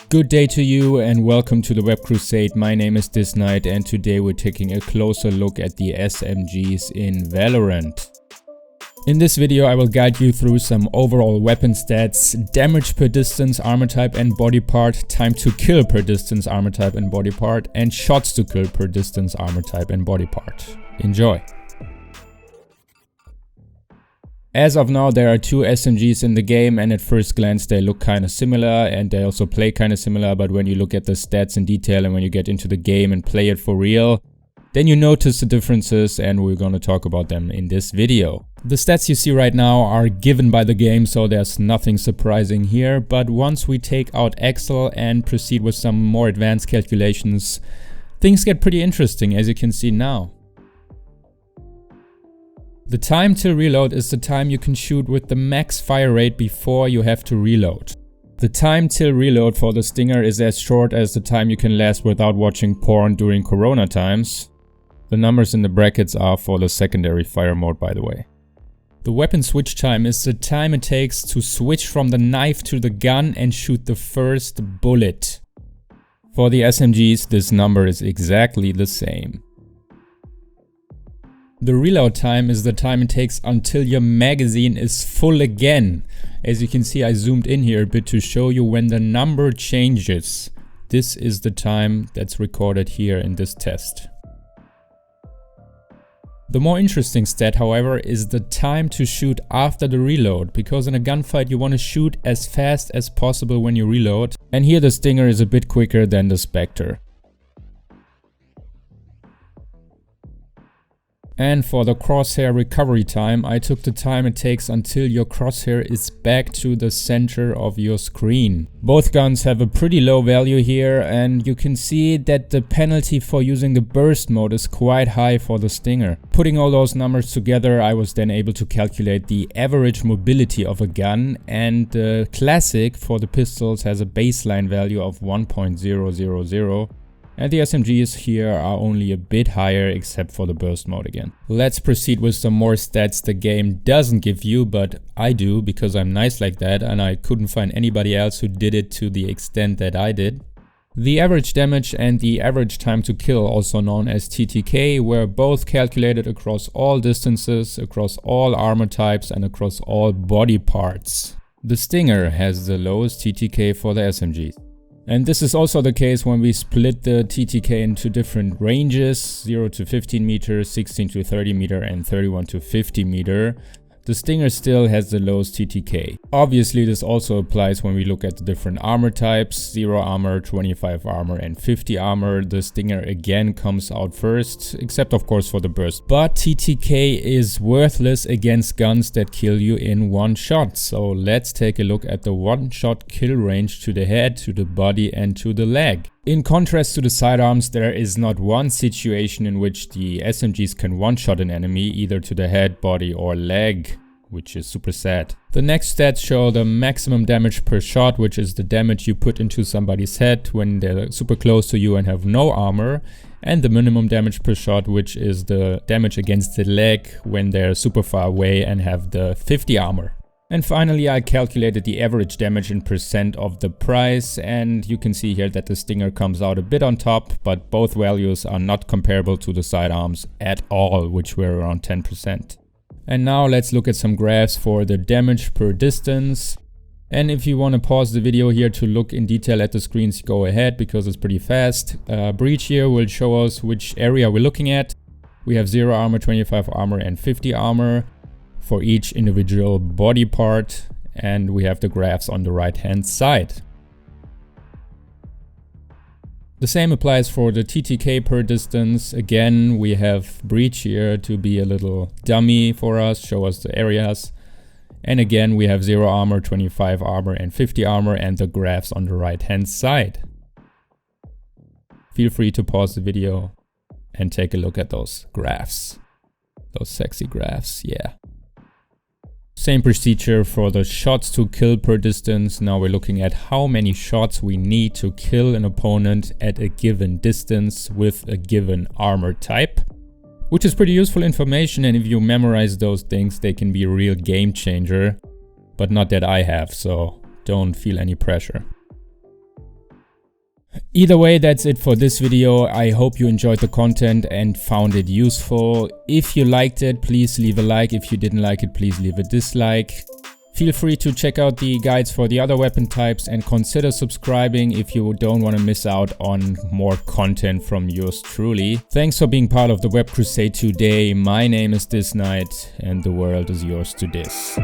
Good day to you and welcome to the Web Crusade. My name is DissKnight and today we're taking a closer look at the SMGs in Valorant. In this video I will guide you through some overall weapon stats, damage per distance, armor type and body part, time to kill per distance, armor type and body part, and shots to kill per distance, armor type and body part. Enjoy! As of now, there are two SMGs in the game and at first glance they look kinda similar and they also play kinda similar, but when you look at the stats in detail and when you get into the game and play it for real, then you notice the differences and we're gonna talk about them in this video. The stats you see right now are given by the game, so there's nothing surprising here, but once we take out Excel and proceed with some more advanced calculations, things get pretty interesting, as you can see now. The time till reload is the time you can shoot with the max fire rate before you have to reload. The time till reload for the Stinger is as short as the time you can last without watching porn during Corona times. The numbers in the brackets are for the secondary fire mode, by the way. The weapon switch time is the time it takes to switch from the knife to the gun and shoot the first bullet. For the SMGs, this number is exactly the same. The reload time is the time it takes until your magazine is full again. As you can see, I zoomed in here a bit to show you when the number changes. This is the time that's recorded here in this test. The more interesting stat, however, is the time to shoot after the reload, because in a gunfight you want to shoot as fast as possible when you reload, and here the Stinger is a bit quicker than the Spectre. And for the crosshair recovery time, I took the time it takes until your crosshair is back to the center of your screen. Both guns have a pretty low value here and you can see that the penalty for using the burst mode is quite high for the Stinger. Putting all those numbers together, I was then able to calculate the average mobility of a gun, and the classic for the pistols has a baseline value of 1.000. And the SMGs here are only a bit higher except for the burst mode again. Let's proceed with some more stats the game doesn't give you, but I do because I'm nice like that and I couldn't find anybody else who did it to the extent that I did. The average damage and the average time to kill, also known as TTK, were both calculated across all distances, across all armor types and across all body parts. The Stinger has the lowest TTK for the SMGs. And this is also the case when we split the TTK into different ranges, 0 to 15 meters, 16 to 30 meter and 31 to 50 meter. The Stinger still has the lowest TTK. Obviously this also applies when we look at the different armor types, 0 armor, 25 armor and 50 armor. The Stinger again comes out first, except of course for the burst. But TTK is worthless against guns that kill you in one shot. So let's take a look at the one shot kill range to the head, to the body and to the leg. In contrast to the sidearms, there is not one situation in which the SMGs can one-shot an enemy either to the head, body or leg, which is super sad. The next stats show the maximum damage per shot, which is the damage you put into somebody's head when they're super close to you and have no armor, and the minimum damage per shot, which is the damage against the leg when they're super far away and have the 50 armor. And finally I calculated the average damage in percent of the price, and you can see here that the Stinger comes out a bit on top, but both values are not comparable to the sidearms at all, which were around 10%. And now let's look at some graphs for the damage per distance. And if you want to pause the video here to look in detail at the screens, go ahead because it's pretty fast. Breach here will show us which area we're looking at. We have 0 armor, 25 armor and 50 armor for each individual body part, and we have the graphs on the right hand side. The same applies for the TTK per distance. Again, we have Breach here to be a little dummy for us, show us the areas. And again, we have 0 armor, 25 armor and 50 armor and the graphs on the right hand side. Feel free to pause the video and take a look at those graphs. Those sexy graphs, yeah. Same procedure for the shots to kill per distance. Now we're looking at how many shots we need to kill an opponent at a given distance with a given armor type. which is pretty useful information, and if you memorize those things, they can be a real game changer. But not that I have, so don't feel any pressure. Either way, that's it for this video. I hope you enjoyed the content and found it useful. If you liked it, please leave a like. If you didn't like it, please leave a dislike. Feel free to check out the guides for the other weapon types and consider subscribing if you don't want to miss out on more content from yours truly. Thanks for being part of the Web Crusade today. My name is DissKnight and the world is yours to diss.